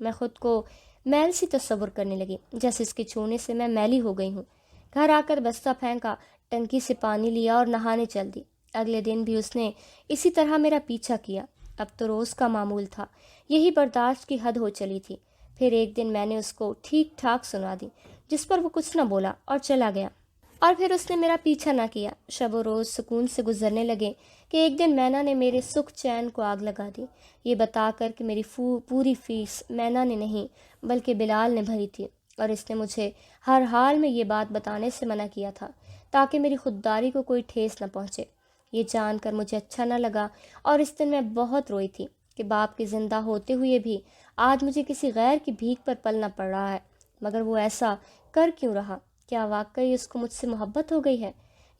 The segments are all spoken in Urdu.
میں خود کو میل سی تصور کرنے لگی، جیسے اس کے چھونے سے میں میلی ہو گئی ہوں۔ گھر آ کر بستہ پھینکا، ٹنکی سے پانی لیا اور نہانے چل دی۔ اگلے دن بھی اس نے اسی طرح میرا پیچھا کیا۔ اب تو روز کا معمول تھا، یہی برداشت کی حد ہو چلی تھی۔ پھر ایک دن میں نے اس کو ٹھیک ٹھاک سنا دی، جس پر وہ کچھ نہ بولا اور چلا گیا، اور پھر اس نے میرا پیچھا نہ کیا۔ شب و روز سکون سے گزرنے لگے کہ ایک دن مینا نے میرے سکھ چین کو آگ لگا دی، یہ بتا کر کہ میری پوری فیس مینا نے نہیں بلکہ بلال نے بھری تھی، اور اس نے مجھے ہر حال میں یہ بات بتانے سے منع کیا تھا تاکہ میری خودداری کو کوئی ٹھیس نہ پہنچے۔ یہ جان کر مجھے اچھا نہ لگا، اور اس دن میں بہت روئی تھی کہ باپ کے زندہ ہوتے ہوئے بھی آج مجھے کسی غیر کی بھیک پر پلنا پڑ رہا ہے۔ مگر وہ ایسا کر کیوں رہا؟ کیا واقعی اس کو مجھ سے محبت ہو گئی ہے؟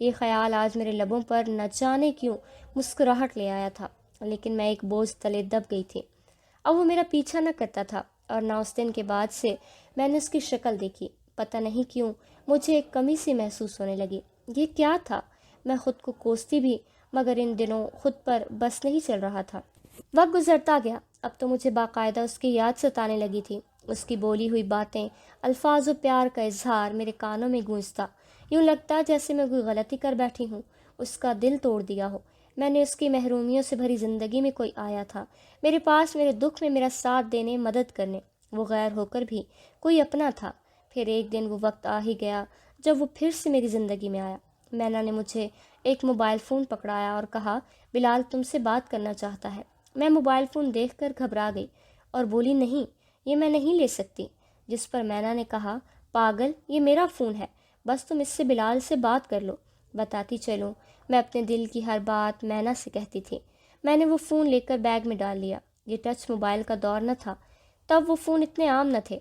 یہ خیال آج میرے لبوں پر نہ جانے کیوں مسکراہٹ لے آیا تھا، لیکن میں ایک بوجھ تلے دب گئی تھی۔ اب وہ میرا پیچھا نہ کرتا تھا، اور نہ اس دن کے بعد سے میں نے اس کی شکل دیکھی۔ پتہ نہیں کیوں مجھے ایک کمی سی محسوس ہونے لگی۔ یہ کیا تھا؟ میں خود کو کوستی بھی، مگر ان دنوں خود پر بس نہیں چل رہا تھا۔ وقت گزرتا گیا، اب تو مجھے باقاعدہ اس کی یاد ستانے لگی تھی۔ اس کی بولی ہوئی باتیں، الفاظ و پیار کا اظہار میرے کانوں میں گونجتا، یوں لگتا جیسے میں کوئی غلطی کر بیٹھی ہوں، اس کا دل توڑ دیا ہو۔ میں نے اس کی محرومیوں سے بھری زندگی میں کوئی آیا تھا میرے پاس میرے دکھ میں میرا ساتھ دینے، مدد کرنے، وہ غیر ہو کر بھی کوئی اپنا تھا۔ پھر ایک دن وہ وقت آ ہی گیا جب وہ پھر سے میری زندگی میں آیا۔ مینا نے مجھے ایک موبائل فون پکڑایا اور کہا، بلال تم سے بات کرنا چاہتا ہے۔ میں موبائل فون دیکھ کر گھبرا گئی اور بولی، نہیں، یہ میں نہیں لے سکتی۔ جس پر مینا نے کہا، پاگل، یہ میرا فون ہے، بس تم اس سے بلال سے بات کر لو۔ بتاتی چلوں، میں اپنے دل کی ہر بات مینا سے کہتی تھی۔ میں نے وہ فون لے کر بیگ میں ڈال لیا۔ یہ ٹچ موبائل کا دور نہ تھا، تب وہ فون اتنے عام نہ تھے۔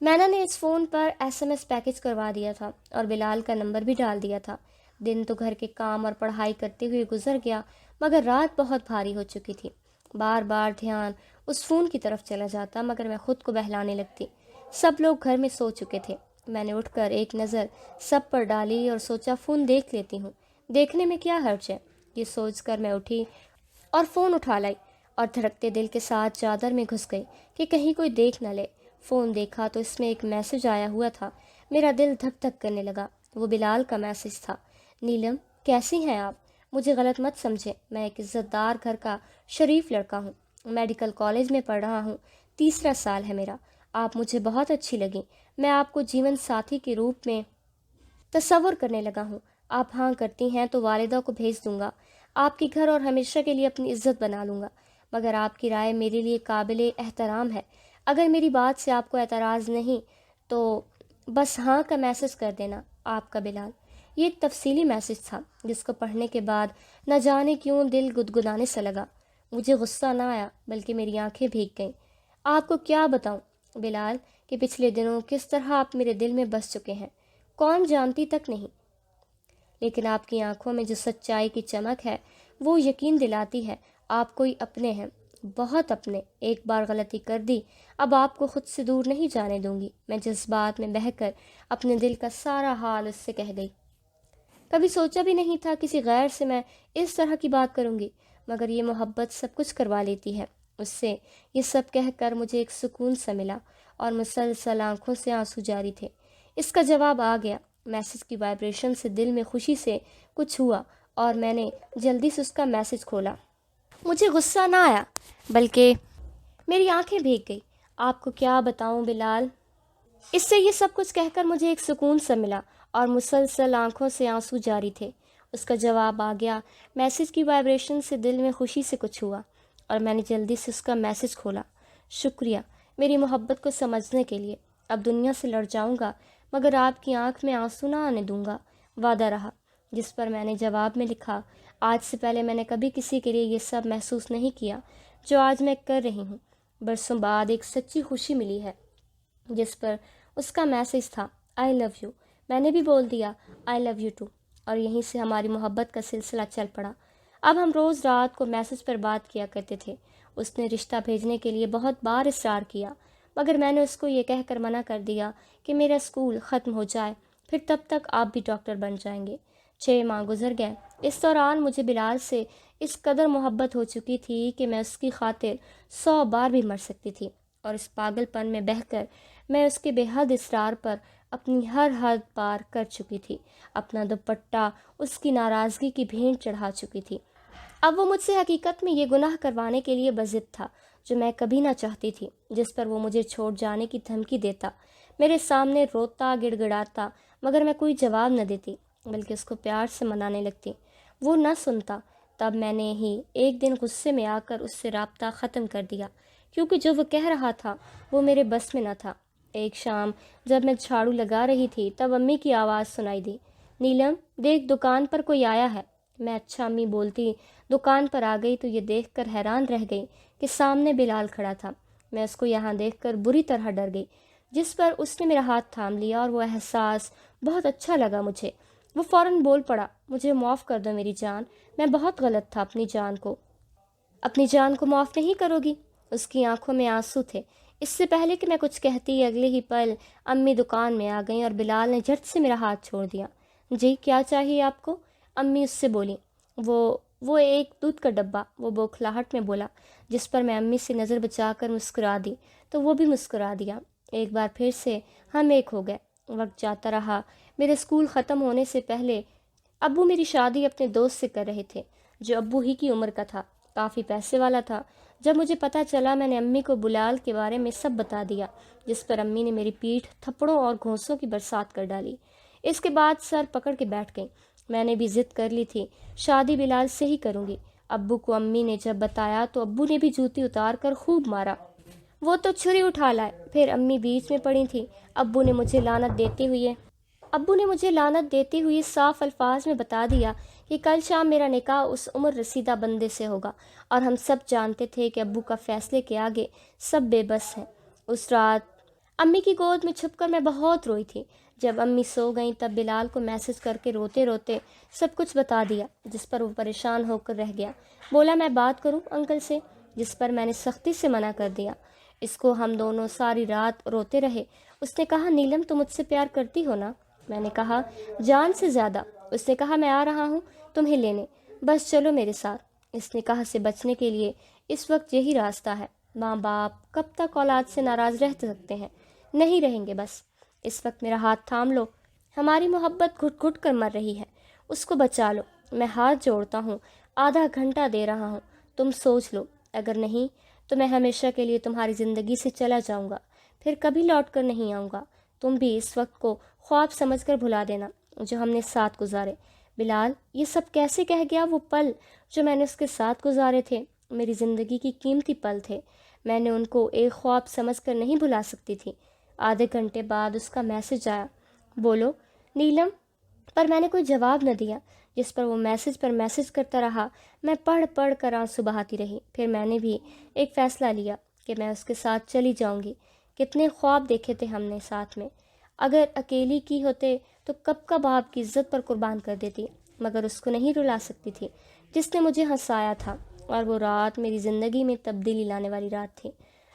مینا نے اس فون پر SMS پیکج کروا دیا تھا اور بلال کا نمبر بھی ڈال دیا تھا۔ دن تو گھر کے کام اور پڑھائی کرتے ہوئے گزر گیا، مگر رات بہت بھاری ہو چکی تھی۔ بار بار دھیان اس فون کی طرف چلا جاتا، مگر میں خود کو بہلانے لگتی۔ سب لوگ گھر میں سو چکے تھے۔ میں نے اٹھ کر ایک نظر سب پر ڈالی اور سوچا فون دیکھ لیتی ہوں، دیکھنے میں کیا حرج ہے۔ یہ سوچ کر میں اٹھی اور فون اٹھا لائی، اور دھڑکتے دل کے ساتھ چادر میں گھس گئی کہ کہیں کوئی دیکھ نہ لے۔ فون دیکھا تو اس میں ایک میسج آیا ہوا تھا۔ میرا دل دھک دھک کرنے لگا۔ وہ بلال کا میسج تھا۔ نیلم، کیسی ہیں آپ؟ مجھے غلط مت سمجھے، میں ایک عزت دار گھر کا شریف لڑکا ہوں، میڈیکل کالج میں پڑھ رہا ہوں، 3 سال ہے میرا۔ آپ مجھے بہت اچھی لگیں، میں آپ کو جیون ساتھی کے روپ میں تصور کرنے لگا ہوں۔ آپ ہاں کرتی ہیں تو والدہ کو بھیج دوں گا، آپ کے گھر اور ہمیشہ کے لیے اپنی عزت بنا لوں گا، مگر آپ کی رائے میرے لیے قابل احترام ہے۔ اگر میری بات سے آپ کو اعتراض نہیں تو بس ہاں کا میسج کر دینا، آپ کا بلال۔ یہ ایک تفصیلی میسج تھا جس کو پڑھنے کے بعد نہ جانے کیوں دل گدگدانے سے لگا۔ مجھے غصہ نہ آیا بلکہ میری آنکھیں بھیگ گئیں۔ آپ کو کیا بتاؤں بلال کہ پچھلے دنوں کس طرح آپ میرے دل میں بس چکے ہیں، کون جانتی تک نہیں، لیکن آپ کی آنکھوں میں جو سچائی کی چمک ہے وہ یقین دلاتی ہے آپ کوئی اپنے ہیں، بہت اپنے۔ ایک بار غلطی کر دی، اب آپ کو خود سے دور نہیں جانے دوں گی۔ میں جذبات میں بہہ کر اپنے دل کا سارا حال اس سے کہہ گئی۔ کبھی سوچا بھی نہیں تھا کسی غیر سے میں اس طرح کی بات کروں گی، مگر یہ محبت سب کچھ کروا لیتی ہے۔ اس سے یہ سب کہہ کر مجھے ایک سکون سا ملا، اور مسلسل آنکھوں سے آنسو جاری تھے۔ اس کا جواب آ گیا۔ میسج کی وائبریشن سے دل میں خوشی سے کچھ ہوا، اور میں نے جلدی سے اس کا میسج کھولا۔ مجھے غصہ نہ آیا بلکہ میری آنکھیں بھیگ گئی۔ آپ کو کیا بتاؤں بلال، اس سے یہ سب کچھ کہہ کر مجھے ایک سکون سا ملا، اور مسلسل آنکھوں سے آنسو جاری تھے۔ اس کا جواب آ گیا۔ میسج کی وائبریشن سے دل میں خوشی سے کچھ ہوا، اور میں نے جلدی سے اس کا میسج کھولا۔ شکریہ میری محبت کو سمجھنے کے لیے۔ اب دنیا سے لڑ جاؤں گا مگر آپ کی آنکھ میں آنسو نہ آنے دوں گا، وعدہ رہا۔ جس پر میں نے جواب میں لکھا، آج سے پہلے میں نے کبھی کسی کے لیے یہ سب محسوس نہیں کیا جو آج میں کر رہی ہوں۔ برسوں بعد ایک سچی خوشی ملی ہے۔ جس پر اس کا میسج تھا، آئی لو یو۔ میں نے بھی بول دیا، آئی لو یو ٹو، اور یہیں سے ہماری محبت کا سلسلہ چل پڑا۔ اب ہم روز رات کو میسج پر بات کیا کرتے تھے۔ اس نے رشتہ بھیجنے کے لیے بہت بار اصرار کیا، مگر میں نے اس کو یہ کہہ کر منع کر دیا کہ میرا اسکول ختم ہو جائے، پھر تب تک آپ بھی ڈاکٹر بن جائیں گے۔ 6 ماہ گزر گئے۔ اس دوران مجھے بلال سے اس قدر محبت ہو چکی تھی کہ میں اس کی خاطر 100 بار بھی مر سکتی تھی، اور اس پاگل پن میں بہہ کر میں اس کے بے حد اصرار پر اپنی ہر حد پار کر چکی تھی، اپنا دوپٹہ اس کی ناراضگی کی بھینٹ چڑھا چکی تھی۔ اب وہ مجھ سے حقیقت میں یہ گناہ کروانے کے لیے بضد تھا جو میں کبھی نہ چاہتی تھی، جس پر وہ مجھے چھوڑ جانے کی دھمکی دیتا، میرے سامنے روتا گڑ گڑاتا، مگر میں کوئی جواب نہ دیتی بلکہ اس کو پیار سے منانے لگتی۔ وہ نہ سنتا، تب میں نے ہی ایک دن غصے میں آ کر اس سے رابطہ ختم کر دیا، کیونکہ جو وہ کہہ رہا تھا وہ میرے بس میں نہ تھا۔ ایک شام جب میں جھاڑو لگا رہی تھی تب امی کی آواز سنائی دی، نیلم دیکھ دکان پر کوئی آیا ہے۔ میں اچھا امی بولتی دکان پر آ گئی تو یہ دیکھ کر حیران رہ گئی کہ سامنے بلال کھڑا تھا۔ میں اس کو یہاں دیکھ کر بری طرح ڈر گئی، جس پر اس نے میرا ہاتھ تھام لیا اور وہ احساس بہت اچھا لگا مجھے۔ وہ فوراً بول پڑا، مجھے معاف کر دو میری جان، میں بہت غلط تھا، اپنی جان کو معاف نہیں کرو گی؟ اس کی آنکھوں میں آنسو تھے۔ اس سے پہلے کہ میں کچھ کہتی اگلے ہی پل امی دکان میں آ گئیں اور بلال نے جھٹ سے میرا ہاتھ چھوڑ دیا۔ جی کیا چاہیے آپ کو؟ امی اس سے بولی۔ وہ ایک دودھ کا ڈبہ، وہ بوکھلاہٹ میں بولا، جس پر میں امی سے نظر بچا کر مسکرا دی تو وہ بھی مسکرا دیا۔ ایک بار پھر سے ہم ایک ہو گئے۔ وقت جاتا رہا۔ میرے اسکول ختم ہونے سے پہلے ابو میری شادی اپنے دوست سے کر رہے تھے جو ابو ہی کی عمر کا تھا، کافی پیسے والا تھا۔ جب مجھے پتہ چلا میں نے امی کو بلال کے بارے میں سب بتا دیا، جس پر امی نے میری پیٹھ تھپڑوں اور گھونسوں کی برسات کر ڈالی۔ اس کے بعد سر پکڑ کے بیٹھ گئی۔ میں نے بھی ضد کر لی تھی، شادی بلال سے ہی کروں گی۔ ابو کو امی نے جب بتایا تو ابو نے بھی جوتی اتار کر خوب مارا، وہ تو چھری اٹھا لائے۔ پھر امی بیچ میں پڑی تھی۔ ابو نے مجھے لعنت دیتے ہوئے صاف الفاظ میں بتا دیا کہ کل شام میرا نکاح اس عمر رسیدہ بندے سے ہوگا، اور ہم سب جانتے تھے کہ ابو کا فیصلے کے آگے سب بے بس ہیں۔ اس رات امی کی گود میں چھپ کر میں بہت روئی تھی۔ جب امی سو گئیں تب بلال کو میسج کر کے روتے روتے سب کچھ بتا دیا، جس پر وہ پریشان ہو کر رہ گیا۔ بولا میں بات کروں انکل سے، جس پر میں نے سختی سے منع کر دیا۔ اس کو ہم دونوں ساری رات روتے رہے۔ اس نے کہا نیلم تم مجھ سے پیار کرتی ہو نا؟ میں نے کہا جان سے زیادہ۔ اس نے کہا میں آ رہا ہوں تمہیں لینے، بس چلو میرے ساتھ۔ اس نکاح سے بچنے کے لیے اس وقت یہی راستہ ہے۔ ماں باپ کب تک اولاد سے ناراض رہ سکتے ہیں؟ نہیں رہیں گے۔ بس اس وقت میرا ہاتھ تھام لو، ہماری محبت گھٹ گھٹ کر مر رہی ہے، اس کو بچا لو۔ میں ہاتھ جوڑتا ہوں، آدھا گھنٹہ دے رہا ہوں، تم سوچ لو، اگر نہیں تو میں ہمیشہ کے لیے تمہاری زندگی سے چلا جاؤں گا، پھر کبھی لوٹ کر نہیں آؤں گا۔ تم بھی اس وقت کو خواب سمجھ کر بھلا دینا جو ہم نے ساتھ گزارے۔ بلال یہ سب کیسے کہہ گیا؟ وہ پل جو میں نے اس کے ساتھ گزارے تھے میری زندگی کی قیمتی پل تھے، میں نے ان کو ایک خواب سمجھ کر نہیں بھلا سکتی تھی۔ آدھے گھنٹے بعد اس کا میسج آیا، بولو نیلم، پر میں نے کوئی جواب نہ دیا، جس پر وہ میسج پر میسج کرتا رہا۔ میں پڑھ پڑھ کر آنسو بہاتی رہی۔ پھر میں نے بھی ایک فیصلہ لیا کہ میں اس کے ساتھ چلی جاؤں گی۔ کتنے خواب دیکھے تھے ہم نے ساتھ میں، اگر اکیلی کی ہوتے تو کب کب آپ کی عزت پر قربان کر دیتی، مگر اس کو نہیں رلا سکتی تھی جس نے مجھے ہنسایا تھا۔ اور وہ رات میری زندگی میں تبدیلی لانے والی رات تھی،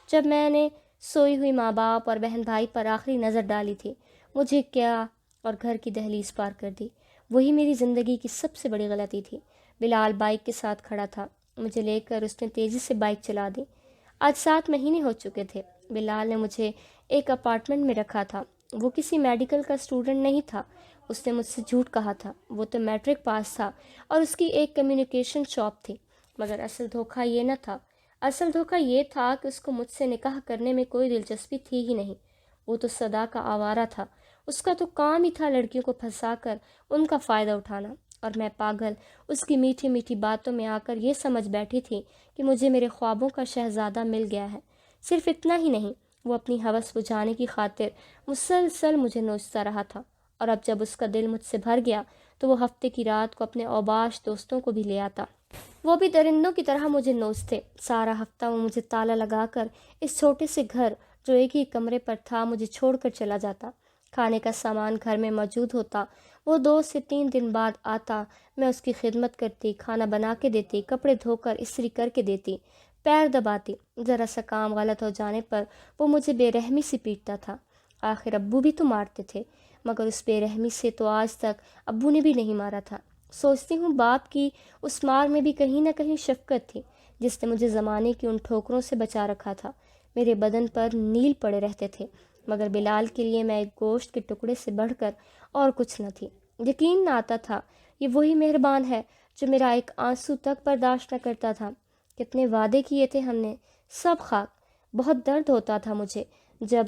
جب میں نے سوئی ہوئی ماں باپ اور بہن بھائی پر آخری نظر ڈالی تھی، مجھے کیا اور گھر کی دہلیز پار کر دی۔ وہی میری زندگی کی سب سے بڑی غلطی تھی۔ بلال بائک کے ساتھ کھڑا تھا، مجھے لے کر اس نے تیزی سے بائک چلا دی۔ آج 7 مہینے ہو چکے تھے۔ بلال نے مجھے ایک اپارٹمنٹ میں رکھا تھا۔ وہ کسی میڈیکل کا اسٹوڈنٹ نہیں تھا، اس نے مجھ سے جھوٹ کہا تھا، وہ تو میٹرک پاس تھا اور اس کی ایک کمیونیکیشن شاپ تھی، مگر اصل دھوکہ یہ نہ تھا۔ اصل دھوکہ یہ تھا کہ اس کو مجھ سے نکاح کرنے میں کوئی دلچسپی تھی ہی نہیں۔ وہ تو صدا کا آوارہ تھا، اس کا تو کام ہی تھا لڑکیوں کو پھنسا کر ان کا فائدہ اٹھانا، اور میں پاگل اس کی میٹھی میٹھی باتوں میں آ کر یہ سمجھ بیٹھی تھی کہ مجھے میرے خوابوں کا شہزادہ مل گیا ہے۔ صرف اتنا ہی نہیں، وہ اپنی ہوس بجھانے کی خاطر مسلسل مجھے نوچتا رہا تھا، اور اب جب اس کا دل مجھ سے بھر گیا تو وہ ہفتے کی رات کو اپنے اوباش دوستوں کو بھی لے آتا، وہ بھی درندوں کی طرح مجھے نوچتے۔ سارا ہفتہ وہ مجھے تالا لگا کر اس چھوٹے سے گھر جو ایک ہی کمرے پر تھا مجھے چھوڑ کر چلا جاتا۔ کھانے کا سامان گھر میں موجود ہوتا، وہ 2 سے 3 دن بعد آتا، میں اس کی خدمت کرتی، کھانا بنا کے دیتی، کپڑے دھو کر استری کر کے دیتی، پیر دباتی۔ ذرا سا کام غلط ہو جانے پر وہ مجھے بے رحمی سے پیٹتا تھا۔ آخر ابو بھی تو مارتے تھے، مگر اس بے رحمی سے تو آج تک ابو نے بھی نہیں مارا تھا۔ سوچتی ہوں باپ کی اس مار میں بھی کہیں نہ کہیں شفقت تھی، جس نے مجھے زمانے کی ان ٹھوکروں سے بچا رکھا تھا۔ میرے بدن پر نیل پڑے رہتے تھے، مگر بلال کے لیے میں ایک گوشت کے ٹکڑے سے بڑھ کر اور کچھ نہ تھی۔ یقین نہ آتا تھا یہ وہی مہربان ہے جو میرا ایک آنسو تک برداشت نہ کرتا تھا۔ کتنے وعدے کیے تھے ہم نے، سب خاک۔ بہت درد ہوتا تھا مجھے جب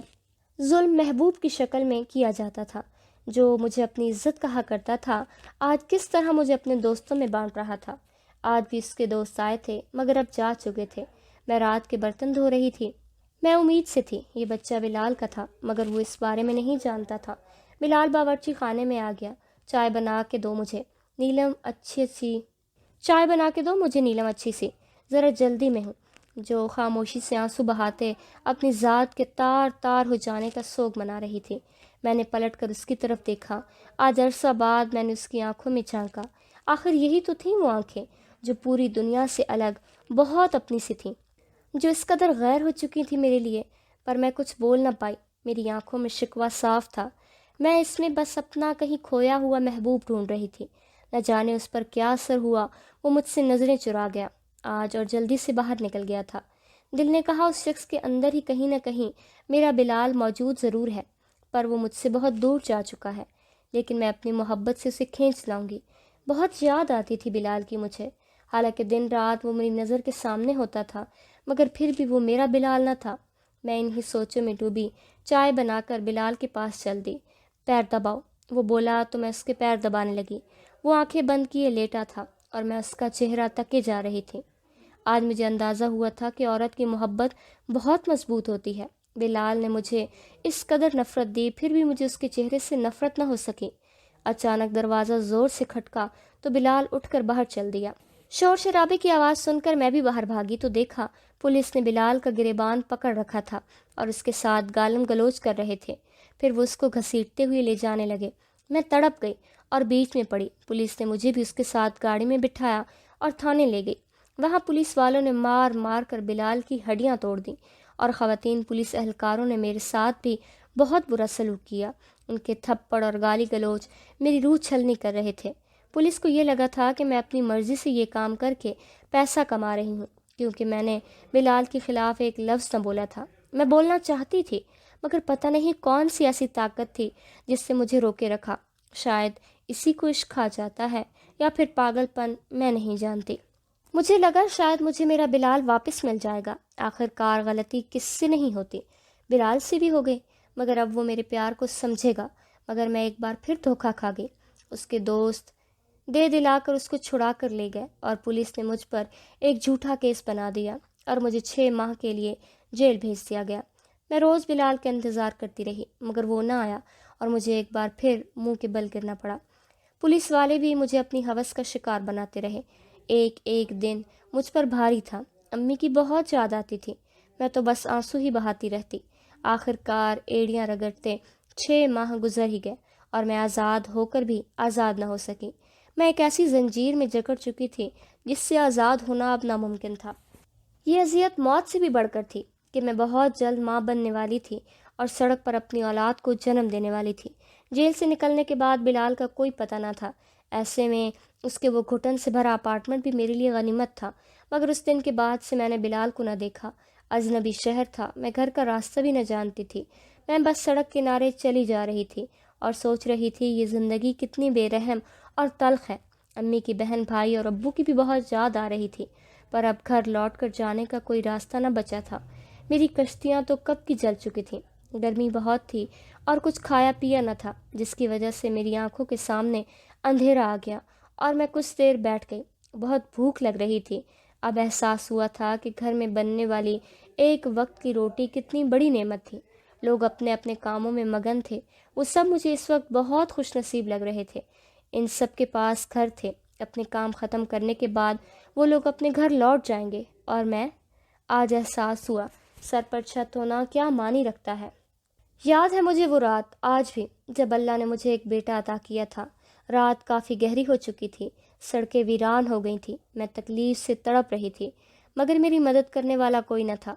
ظلم محبوب کی شکل میں کیا جاتا تھا، جو مجھے اپنی عزت کہا کرتا تھا، آج کس طرح مجھے اپنے دوستوں میں بانٹ رہا تھا۔ آج بھی اس کے دوست آئے تھے مگر اب جا چکے تھے۔ میں رات کے برتن دھو رہی تھی۔ میں امید سے تھی یہ بچہ بلال کا تھا، مگر وہ اس بارے میں نہیں جانتا تھا۔ بلال باورچی خانے میں آ گیا۔ چائے بنا کے دو مجھے، نیلم اچھی سی، ذرا جلدی میں ہوں۔ جو خاموشی سے آنسو بہاتے اپنی ذات کے تار تار ہو جانے کا سوگ منا رہی تھی۔ میں نے پلٹ کر اس کی طرف دیکھا۔ آج عرصہ بعد میں نے اس کی آنکھوں میں جھانکا۔ آخر یہی تو تھیں وہ آنکھیں جو پوری دنیا سے الگ، بہت اپنی سی تھیں، جو اس قدر غیر ہو چکی تھی میرے لیے، پر میں کچھ بول نہ پائی۔ میری آنکھوں میں شکوہ صاف تھا۔ میں اس میں بس اپنا کہیں کھویا ہوا محبوب ڈھونڈ رہی تھی۔ نہ جانے اس پر کیا اثر ہوا، وہ مجھ سے نظریں چرا گیا آج اور جلدی سے باہر نکل گیا تھا۔ دل نے کہا اس شخص کے اندر ہی کہیں نہ کہیں میرا بلال موجود ضرور ہے، پر وہ مجھ سے بہت دور جا چکا ہے، لیکن میں اپنی محبت سے اسے کھینچ لاؤں گی۔ بہت یاد آتی تھی بلال کی مجھے، حالانکہ دن رات وہ میری نظر کے سامنے ہوتا تھا، مگر پھر بھی وہ میرا بلال نہ تھا۔ میں انہی سوچوں میں ڈوبی، چائے بنا کر بلال کے پاس چل دی۔ پیر دباؤ، وہ بولا تو میں اس کے پیر دبانے لگی۔ وہ آنکھیں بند کیے لیٹا تھا اور میں اس کا چہرہ تکے جا رہی تھی۔ آج مجھے اندازہ ہوا تھا کہ عورت کی محبت بہت مضبوط ہوتی ہے۔ بلال نے مجھے اس قدر نفرت دی، پھر بھی مجھے اس کے چہرے سے نفرت نہ ہو سکی۔ اچانک دروازہ زور سے کھٹکا تو بلال اٹھ کر باہر چل دیا۔ شور شرابے کی آواز سن کر میں بھی باہر بھاگی تو دیکھا پولیس نے بلال کا گریبان پکڑ رکھا تھا اور اس کے ساتھ گالم گلوچ کر رہے تھے۔ پھر وہ اس کو گھسیٹتے ہوئے لے جانے لگے۔ میں تڑپ گئی اور بیچ میں پڑی۔ پولیس نے مجھے بھی اس کے ساتھ گاڑی میں بٹھایا اور تھانے لے گئی۔ وہاں پولیس والوں نے مار مار کر بلال کی ہڈیاں توڑ دیں اور خواتین پولیس اہلکاروں نے میرے ساتھ بھی بہت برا سلوک کیا۔ ان کے تھپڑ اور گالی گلوچ میری روح چھلنی کر رہے تھے۔ پولیس کو یہ لگا تھا کہ میں اپنی مرضی سے یہ کام کر کے پیسہ کما رہی ہوں، کیونکہ میں نے بلال کے خلاف ایک لفظ نہ بولا تھا۔ میں بولنا چاہتی تھی، مگر پتہ نہیں کون سی ایسی طاقت تھی جس سے مجھے روکے رکھا۔ شاید اسی کو عشق کہا جاتا ہے یا پھر پاگل پن، میں نہیں جانتی۔ مجھے لگا شاید مجھے میرا بلال واپس مل جائے گا۔ آخر کار غلطی کس سے نہیں ہوتی، بلال سے بھی ہو گئی، مگر اب وہ میرے پیار کو سمجھے گا۔ مگر میں ایک بار پھر دھوکہ کھا گئی۔ اس کے دوست دے دلا کر اس کو چھڑا کر لے گئے اور پولیس نے مجھ پر ایک جھوٹا کیس بنا دیا اور مجھے 6 ماہ کے لیے جیل بھیج دیا گیا۔ میں روز بلال کا انتظار کرتی رہی، مگر وہ نہ آیا اور مجھے ایک بار پھر منہ کے بل گرنا پڑا۔ پولیس والے بھی مجھے اپنی ہوس کا شکار بناتے رہے۔ ایک ایک دن مجھ پر بھاری تھا۔ امی کی بہت یاد آتی تھی، میں تو بس آنسو ہی بہاتی رہتی۔ آخر کار ایڑیاں رگڑتے 6 ماہ گزر ہی گئے اور میں آزاد ہو کر بھی آزاد نہ ہو سکی۔ میں ایک ایسی زنجیر میں جکڑ چکی تھی جس سے آزاد ہونا اب ناممکن تھا۔ یہ اذیت موت سے بھی بڑھ کر تھی کہ میں بہت جلد ماں بننے والی تھی اور سڑک پر اپنی اولاد کو جنم دینے والی تھی۔ جیل سے نکلنے کے بعد بلال کا کوئی پتہ نہ تھا، ایسے میں اس کے وہ گھٹن سے بھرا اپارٹمنٹ بھی میرے لیے غنیمت تھا۔ مگر اس دن کے بعد سے میں نے بلال کو نہ دیکھا۔ اجنبی شہر تھا، میں گھر کا راستہ بھی نہ جانتی تھی۔ میں بس سڑک کنارے چلی جا رہی تھی اور سوچ رہی تھی یہ زندگی کتنی بے رحم اور تلخ ہے۔ امی کی بہن، بھائی اور ابو کی بھی بہت یاد آ رہی تھی، پر اب گھر لوٹ کر جانے کا کوئی راستہ نہ بچا تھا۔ میری کشتیاں تو کب کی جل چکی تھیں۔ گرمی بہت تھی اور کچھ کھایا پیا نہ تھا، جس کی وجہ سے میری آنکھوں کے سامنے اندھیرا آ گیا اور میں کچھ دیر بیٹھ گئی۔ بہت بھوک لگ رہی تھی۔ اب احساس ہوا تھا کہ گھر میں بننے والی ایک وقت کی روٹی کتنی بڑی نعمت تھی۔ لوگ اپنے اپنے کاموں میں مگن تھے، وہ سب مجھے اس وقت بہت خوش نصیب لگ رہے تھے۔ ان سب کے پاس گھر تھے، اپنے کام ختم کرنے کے بعد وہ لوگ اپنے گھر لوٹ جائیں گے، اور میں، آج احساس ہوا سر پر چھت ہونا کیا معنی رکھتا ہے۔ یاد ہے مجھے وہ رات آج بھی، جب اللہ نے مجھے ایک بیٹا عطا کیا تھا۔ رات کافی گہری ہو چکی تھی، سڑکیں ویران ہو گئی تھیں، میں تکلیف سے تڑپ رہی تھی، مگر میری مدد کرنے والا کوئی نہ تھا۔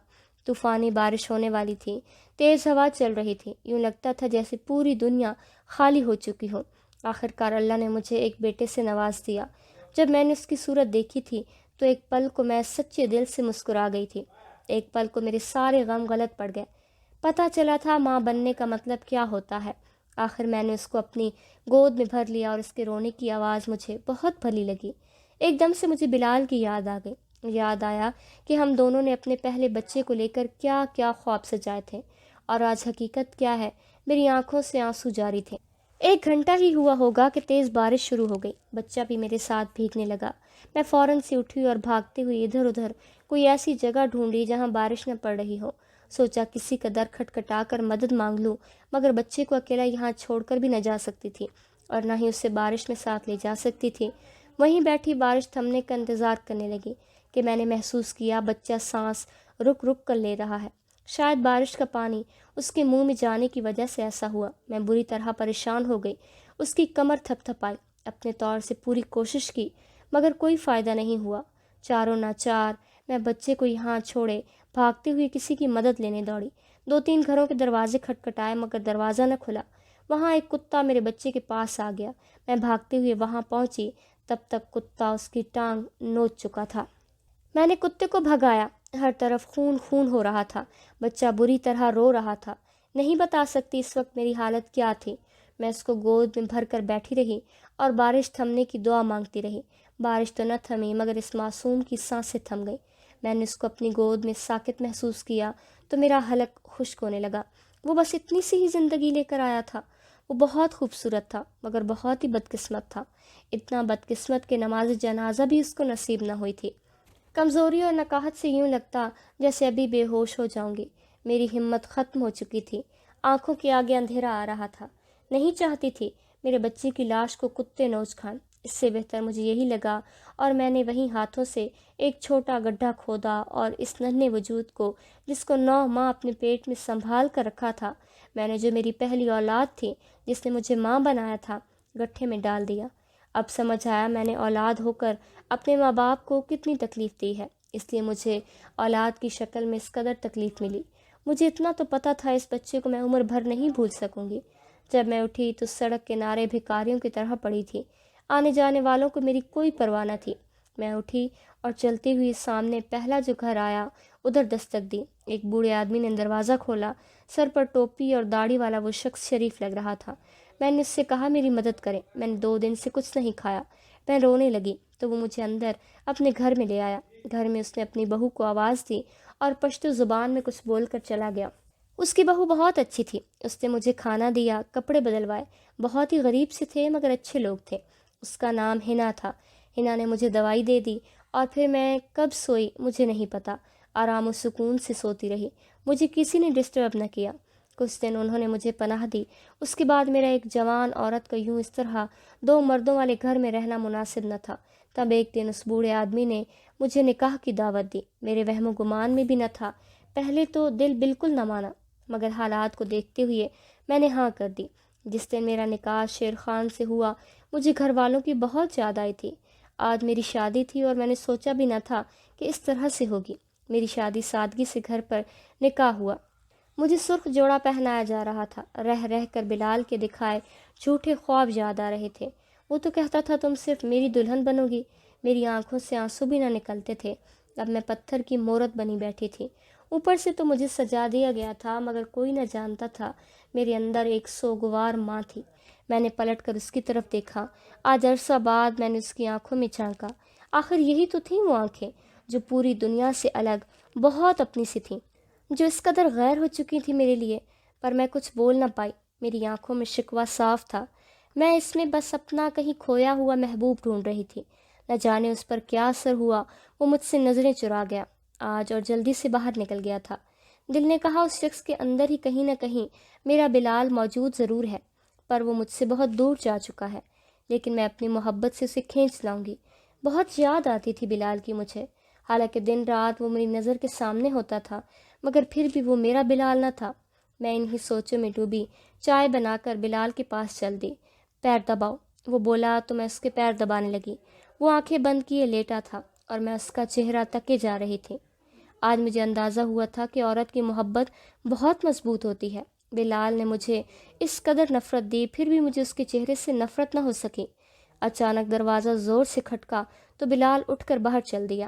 طوفانی بارش ہونے والی تھی، تیز ہوا چل رہی تھی، یوں لگتا تھا جیسے پوری دنیا خالی ہو چکی ہو۔ آخر کار اللہ نے مجھے ایک بیٹے سے نواز دیا۔ جب میں نے اس کی صورت دیکھی تھی تو ایک پل کو میں سچے دل سے مسکرا گئی تھی۔ ایک پل کو میرے سارے غم غلط پڑ گئے۔ پتہ چلا تھا ماں بننے کا مطلب کیا ہوتا ہے۔ آخر میں نے اس کو اپنی گود میں بھر لیا اور اس کے رونے کی آواز مجھے بہت بھلی لگی۔ ایک دم سے مجھے بلال کی یاد آ گئی۔ یاد آیا کہ ہم دونوں نے اپنے پہلے بچے کو لے کر کیا کیا خواب سجائے تھے، اور آج حقیقت کیا ہے۔ میری آنکھوں سے آنسو جاری تھے۔ 1 گھنٹہ ہی ہوا ہوگا کہ تیز بارش شروع ہو گئی۔ بچہ بھی میرے ساتھ بھیگنے لگا۔ میں فوراً سے اٹھی اور بھاگتے ہوئے ادھر ادھر کوئی ایسی جگہ ڈھونڈی جہاں بارش نہ پڑ رہی ہو۔ سوچا کسی کا در کھٹکھٹا کر مدد مانگ لوں، مگر بچے کو اکیلا یہاں چھوڑ کر بھی نہ جا سکتی تھی، اور نہ ہی اسے بارش میں ساتھ لے جا سکتی تھی۔ وہیں بیٹھی بارش تھمنے کا انتظار کرنے لگی کہ میں نے محسوس کیا بچہ سانس رک رک کر لے رہا ہے۔ شاید بارش کا پانی اس کے منہ میں جانے کی وجہ سے ایسا ہوا۔ میں بری طرح پریشان ہو گئی۔ اس کی کمر تھپ تھپائی، اپنے طور سے پوری کوشش کی، مگر کوئی فائدہ نہیں ہوا۔ چاروں ناچار میں بچے کو یہاں چھوڑے بھاگتے ہوئے کسی کی مدد لینے دوڑی۔ 2-3 گھروں کے دروازے کھٹکھٹائے مگر دروازہ نہ کھلا۔ وہاں ایک کتا میرے بچے کے پاس آ گیا۔ میں بھاگتے ہوئے وہاں پہنچی، تب تک کتا اس کی ٹانگ نوچ چکا تھا۔ میں نے کتے کو بھگایا۔ ہر طرف خون خون ہو رہا تھا۔ بچہ بری طرح رو رہا تھا۔ نہیں بتا سکتی اس وقت میری حالت کیا تھی۔ میں اس کو گود میں بھر کر بیٹھی رہی اور بارش تھمنے کی دعا مانگتی رہی۔ بارش تو نہ تھمی مگر اس معصوم کی سانسیں تھم گئی۔ میں نے اس کو اپنی گود میں ساکت محسوس کیا تو میرا حلق خشک ہونے لگا۔ وہ بس اتنی سی ہی زندگی لے کر آیا تھا۔ وہ بہت خوبصورت تھا مگر بہت ہی بدقسمت تھا۔ اتنا بدقسمت کہ نماز جنازہ بھی اس کو نصیب نہ ہوئی تھی۔ کمزوری اور نکاہت سے یوں لگتا جیسے ابھی بے ہوش ہو جاؤں گی۔ میری ہمت ختم ہو چکی تھی۔ آنکھوں کے آگے اندھیرا آ رہا تھا۔ نہیں چاہتی تھی میرے بچے کی لاش کو کتے نوچ کھائیں۔ اس سے بہتر مجھے یہی لگا، اور میں نے وہیں ہاتھوں سے ایک چھوٹا گڈھا کھودا اور اس ننھے وجود کو، جس کو 9 ماہ اپنے پیٹ میں سنبھال کر رکھا تھا، میں نے جو میری پہلی اولاد تھی جس نے مجھے ماں بنایا تھا، گٹھے میں ڈال دیا۔ اب سمجھ آیا میں نے اولاد ہو کر اپنے ماں باپ کو کتنی تکلیف دی ہے، اس لیے مجھے اولاد کی شکل میں اس قدر تکلیف ملی۔ مجھے اتنا تو پتہ تھا اس بچے کو میں عمر بھر نہیں بھول سکوں گی۔ جب میں اٹھی تو سڑک کنارے بھکاریوں کی طرح پڑی تھی۔ آنے جانے والوں کو میری کوئی پرواہ نہ تھی۔ میں اٹھی اور چلتی ہوئی سامنے پہلا جو گھر آیا ادھر دستک دی۔ ایک بوڑھے آدمی نے دروازہ کھولا۔ سر پر ٹوپی اور داڑھی والا وہ شخص شریف لگ رہا تھا۔ میں نے اس سے کہا میری مدد کرے، میں نے 2 دن سے کچھ نہیں کھایا۔ میں رونے لگی تو وہ مجھے اندر اپنے گھر میں لے آیا۔ گھر میں اس نے اپنی بہو کو آواز دی اور پشتو زبان میں کچھ بول کر چلا گیا۔ اس کی بہو بہت اچھی تھی۔ اس نے مجھے کھانا دیا، کپڑے بدلوائے۔ بہت ہی غریب سے تھے مگر اچھے لوگ تھے۔ اس کا نام ہنا تھا۔ ہنا نے مجھے دوائی دے دی اور پھر میں کب سوئی مجھے نہیں پتہ۔ آرام و سکون سے سوتی رہی۔ مجھے کسی نے ڈسٹرب نہ کیا۔ کچھ دن انہوں نے مجھے پناہ دی۔ اس کے بعد میرا ایک جوان عورت کا یوں اس طرح 2 مردوں والے گھر میں رہنا مناسب نہ تھا۔ تب ایک دن اس بوڑھے آدمی نے مجھے نکاح کی دعوت دی۔ میرے وہم و گمان میں بھی نہ تھا۔ پہلے تو دل بالکل نہ مانا، مگر حالات کو دیکھتے ہوئے میں نے ہاں کر دی۔ جس دن میرا نکاح شیر خان سے ہوا مجھے گھر والوں کی بہت یاد آئی تھی۔ آج میری شادی تھی اور میں نے سوچا بھی نہ تھا کہ اس طرح سے ہوگی۔ میری شادی سادگی سے گھر پر نکاح ہوا۔ مجھے سرخ جوڑا پہنایا جا رہا تھا۔ رہ رہ کر بلال کے دکھائے جھوٹے خواب یاد آ رہے تھے۔ وہ تو کہتا تھا تم صرف میری دلہن بنو گی۔ میری آنکھوں سے آنسو بھی نہ نکلتے تھے۔ اب میں پتھر کی مورت بنی بیٹھی تھی۔ اوپر سے تو مجھے سجا دیا گیا تھا مگر کوئی نہ جانتا تھا میرے اندر ایک سوگوار ماں تھی۔ میں نے پلٹ کر اس کی طرف دیکھا۔ آج عرصہ بعد میں نے اس کی آنکھوں میں جھانکا۔ آخر یہی تو تھیں وہ آنکھیں جو پوری دنیا سے الگ، بہت اپنی سی تھیں، جو اس قدر غیر ہو چکی تھی میرے لیے، پر میں کچھ بول نہ پائی۔ میری آنکھوں میں شکوہ صاف تھا۔ میں اس میں بس اپنا کہیں کھویا ہوا محبوب ڈھونڈ رہی تھی۔ نہ جانے اس پر کیا اثر ہوا، وہ مجھ سے نظریں چرا گیا آج اور جلدی سے باہر نکل گیا تھا۔ دل نے کہا اس شخص کے اندر ہی کہیں نہ کہیں میرا بلال موجود ضرور ہے، پر وہ مجھ سے بہت دور جا چکا ہے، لیکن میں اپنی محبت سے اسے کھینچ لاؤں گی۔ بہت یاد آتی تھی بلال کی مجھے، حالانکہ دن رات وہ میری نظر کے سامنے ہوتا تھا، مگر پھر بھی وہ میرا بلال نہ تھا۔ میں انہی سوچوں میں ڈوبی، چائے بنا کر بلال کے پاس چل دی۔ پیر دباؤ، وہ بولا تو میں اس کے پیر دبانے لگی۔ وہ آنکھیں بند کیے لیٹا تھا اور میں اس کا چہرہ تکے جا رہی تھی۔ آج مجھے اندازہ ہوا تھا کہ عورت کی محبت بہت مضبوط ہوتی ہے۔ بلال نے مجھے اس قدر نفرت دی، پھر بھی مجھے اس کے چہرے سے نفرت نہ ہو سکی۔ اچانک دروازہ زور سے کھٹکا تو بلال اٹھ کر باہر چل دیا۔